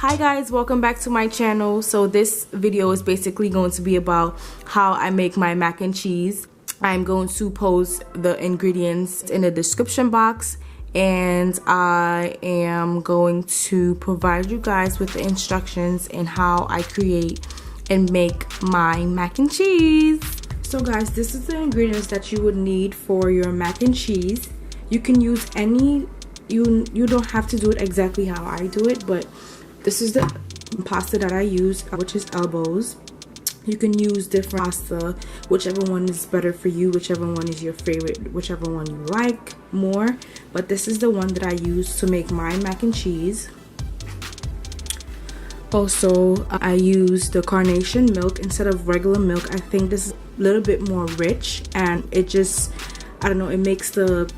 Hi guys, welcome back to my channel. So this video is basically going to be about how I make my mac and cheese. I'm going to post the ingredients in the description box, and I am going to provide you guys with the instructions in how I create and make my mac and cheese. So guys, this is the ingredients that you would need for your mac and cheese. You can use any, you don't have to do it exactly how I do it, but this is the pasta that I use, which is elbows. You can use different pasta, whichever one is better for you, whichever one is your favorite, whichever one you like more. But this is the one that I use to make my mac and cheese. Also, I use the Carnation milk instead of regular milk. I think this is a little bit more rich, and it just, I don't know, it makes the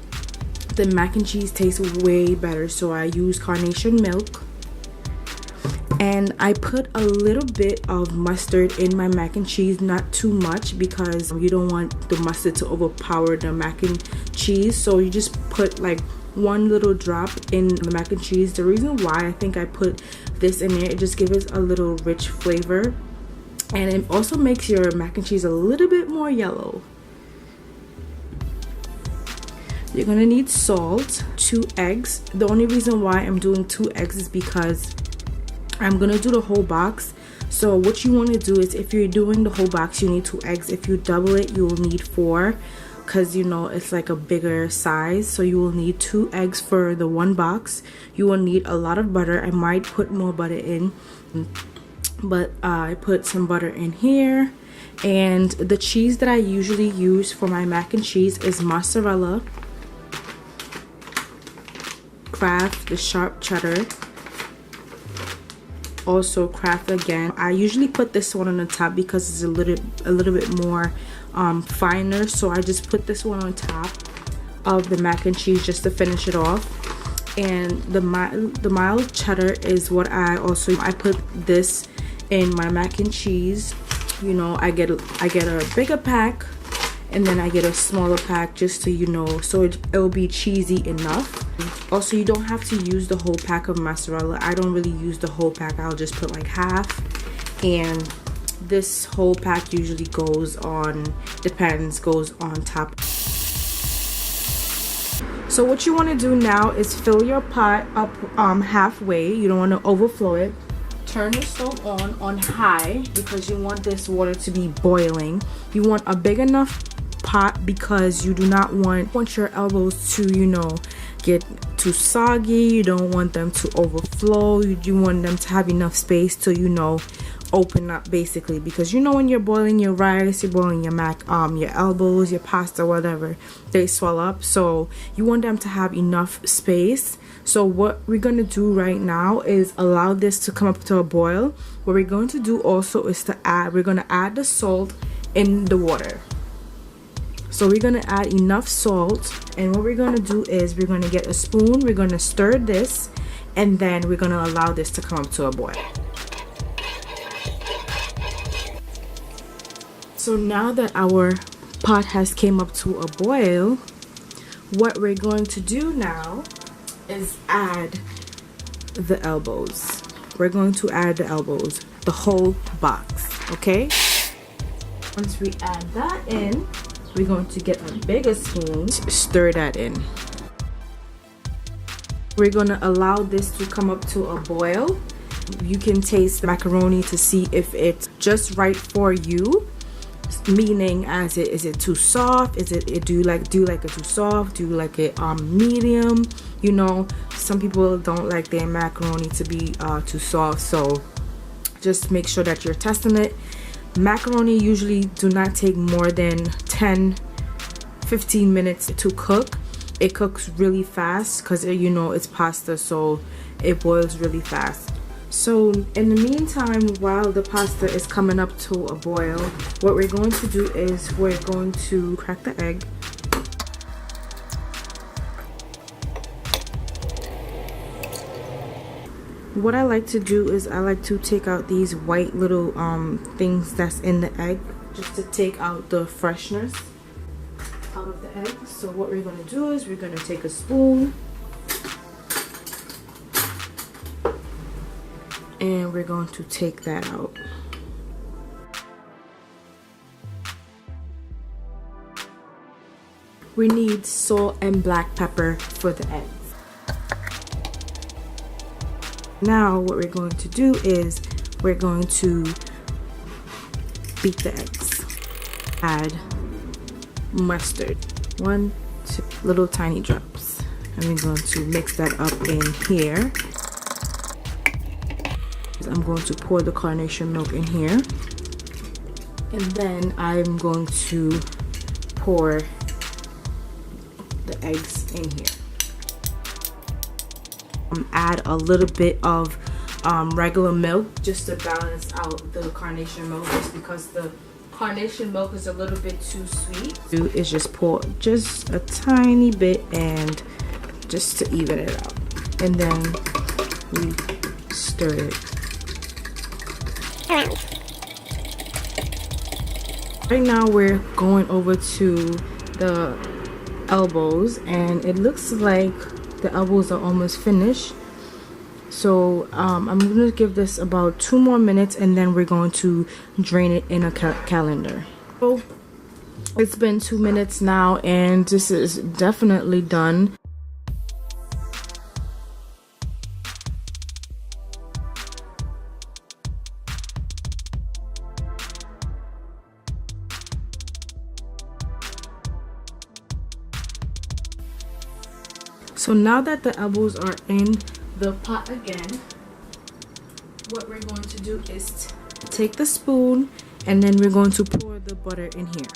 mac and cheese taste way better. So I use Carnation milk. And I put a little bit of mustard in my mac and cheese, not too much, because you don't want the mustard to overpower the mac and cheese. So you just put like one little drop in the mac and cheese. The reason why I think I put this in there, it just gives it a little rich flavor, and it also makes your mac and cheese a little bit more yellow. You're gonna need salt, 2 eggs. The only reason why I'm doing 2 eggs is because I'm gonna do the whole box. So what you want to do is, if you're doing the whole box, you need 2 eggs. If you double it, you will need 4, because you know it's like a bigger size. So you will need 2 eggs for the one box. You will need a lot of butter. I might put more butter in, but I put some butter in here. And the cheese that I usually use for my mac and cheese is mozzarella, Kraft, the Sharpe Cheddar, also Kraft again. I usually put this one on the top because it's a little bit more finer, so I just put this one on top of the mac and cheese just to finish it off. And the mild cheddar is what I put this in my mac and cheese. You know, I get a bigger pack, and then I get a smaller pack just to, you know, so it'll be cheesy enough. Also, you don't have to use the whole pack of mozzarella. I don't really use the whole pack. I'll just put like half, and this whole pack usually goes on top. So what you want to do now is fill your pot up halfway. You don't want to overflow it. Turn the stove on high, because you want this water to be boiling. You want a big enough pot because you do not want your elbows to, you know, get too soggy. You don't want them to overflow. You want them to have enough space to, you know, open up, basically, because you know when you're boiling your rice, you're boiling your your elbows, your pasta, whatever, they swell up. So you want them to have enough space. So what we're gonna do right now is allow this to come up to a boil. What we're going to do also is we're gonna add the salt in the water. So we're gonna add enough salt, and what we're gonna do is we're gonna get a spoon, we're gonna stir this, and then we're gonna allow this to come up to a boil. So now that our pot has came up to a boil, what we're going to do now is add the elbows. We're going to add the elbows, the whole box, okay? Once we add that in, we're going to get a bigger spoon to stir that in. We're going to allow this to come up to a boil. You can taste the macaroni to see if it's just right for you, meaning is it too soft? Do you like it too soft? Do you like it medium? You know, some people don't like their macaroni to be too soft, so just make sure that you're testing it. Macaroni usually do not take more than 10-15 minutes to cook. It cooks really fast because, you know, it's pasta, so it boils really fast. So in the meantime, while the pasta is coming up to a boil, what we're going to do is we're going to crack the egg. What I like to do is I like to take out these white little things that's in the egg, just to take out the freshness out of the egg. So what we're going to do is we're going to take a spoon, And we're going to take that out. We need salt and black pepper for the eggs. Now what we're going to do is we're going to beat the eggs. Add mustard, 1, 2 little tiny drops. And we're going to mix that up in here. I'm going to pour the carnation milk in here. And then I'm going to pour the eggs in here. Add a little bit of regular milk just to balance out the carnation milk, just because the carnation milk is a little bit too sweet. Do is just pour just a tiny bit and just to even it out, and then we stir it. Right now we're going over to the elbows, and it looks like the elbows are almost finished. So I'm gonna give this about 2 more minutes, and then we're going to drain it in a calendar. So it's been 2 minutes now, and this is definitely done. So now that the elbows are in the pot again, what we're going to do is take the spoon, and then we're going to pour the butter in here.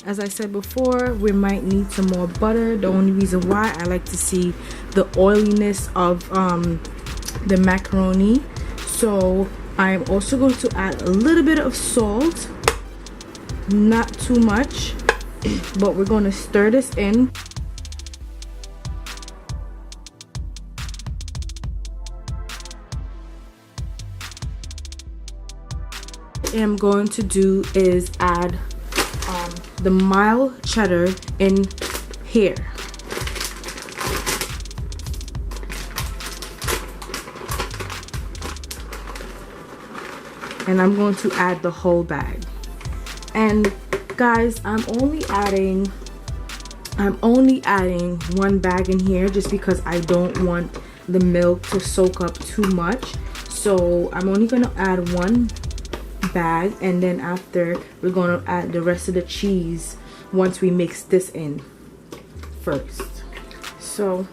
As I said before, we might need some more butter. The only reason why I like to see the oiliness of the macaroni. So I'm also going to add a little bit of salt, not too much, but we're going to stir this in. I'm going to do is add the mild cheddar in here. And I'm going to add the whole bag. And guys, I'm only adding 1 bag in here just because I don't want the milk to soak up too much. So I'm only going to add 1 bag, and then after we're going to add the rest of the cheese once we mix this in first. So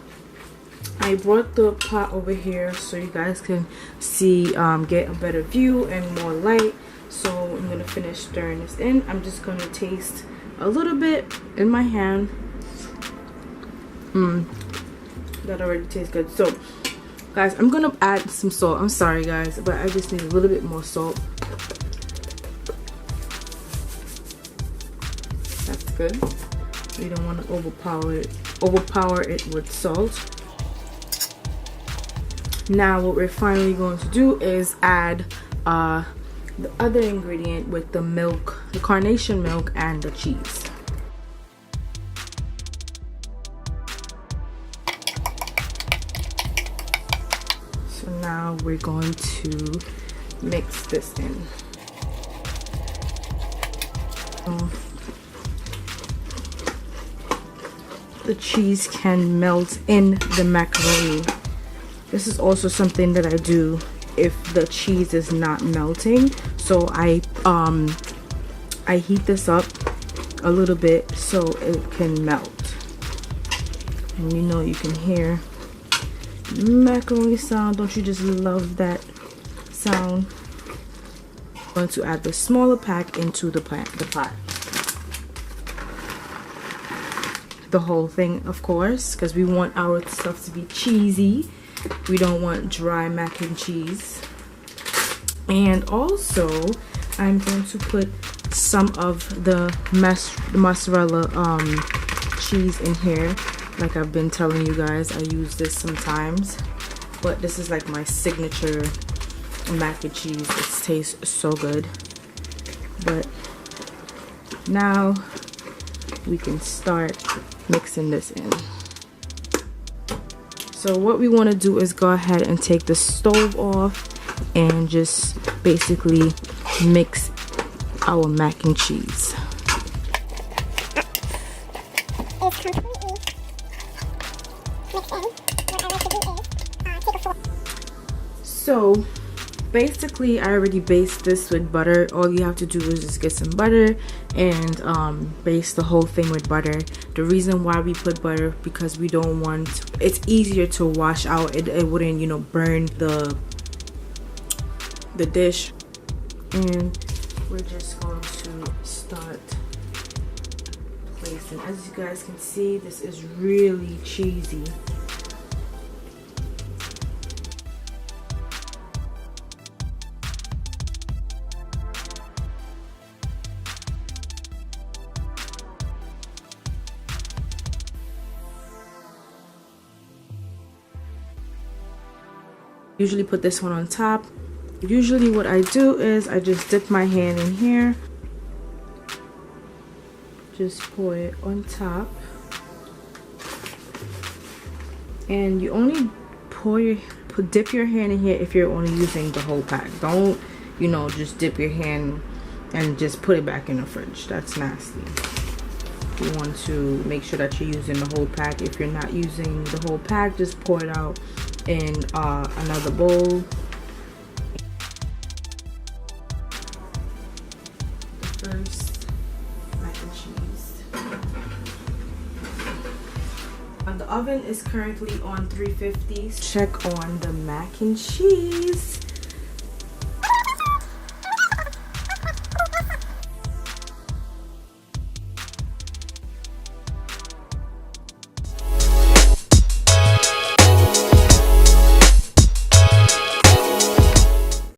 I brought the pot over here so you guys can see, get a better view and more light. So I'm gonna finish stirring this in. I'm just gonna taste a little bit in my hand. That already tastes good. So guys, I'm gonna add some salt. I'm sorry guys, but I just need a little bit more salt. That's good. You don't want to overpower it with salt. Now what we're finally going to do is add the other ingredient with the milk, the carnation milk and the cheese. So now we're going to mix this in. The cheese can melt in the macaroni. This is also something that I do if the cheese is not melting. So I heat this up a little bit so it can melt. And you know, you can hear the macaroni sound. Don't you just love that sound? I'm going to add the smaller pack into the pot. The whole thing, of course, because we want our stuff to be cheesy. We don't want dry mac and cheese. And also I'm going to put some of the mozzarella cheese in here. Like I've been telling you guys, I use this sometimes, but this is like my signature mac and cheese. It tastes so good. But now we can start mixing this in. So what we want to do is go ahead and take the stove off and just basically mix our mac and cheese. So basically I already basted this with butter. All you have to do is just get some butter and baste the whole thing with butter. The reason why we put butter, because we don't want, it's easier to wash out. It wouldn't, you know, burn the dish. And we're just going to start placing. As you guys can see, this is really cheesy. Usually put this one on top. Usually what I do is I just dip my hand in here, just pour it on top, and you only dip your hand in here if you're only using the whole pack. Don't, you know, just dip your hand and just put it back in the fridge. That's nasty. You want to make sure that you're using the whole pack. If you're not using the whole pack, just pour it out in another bowl. The first mac and cheese. And the oven is currently on 350. Check on the mac and cheese.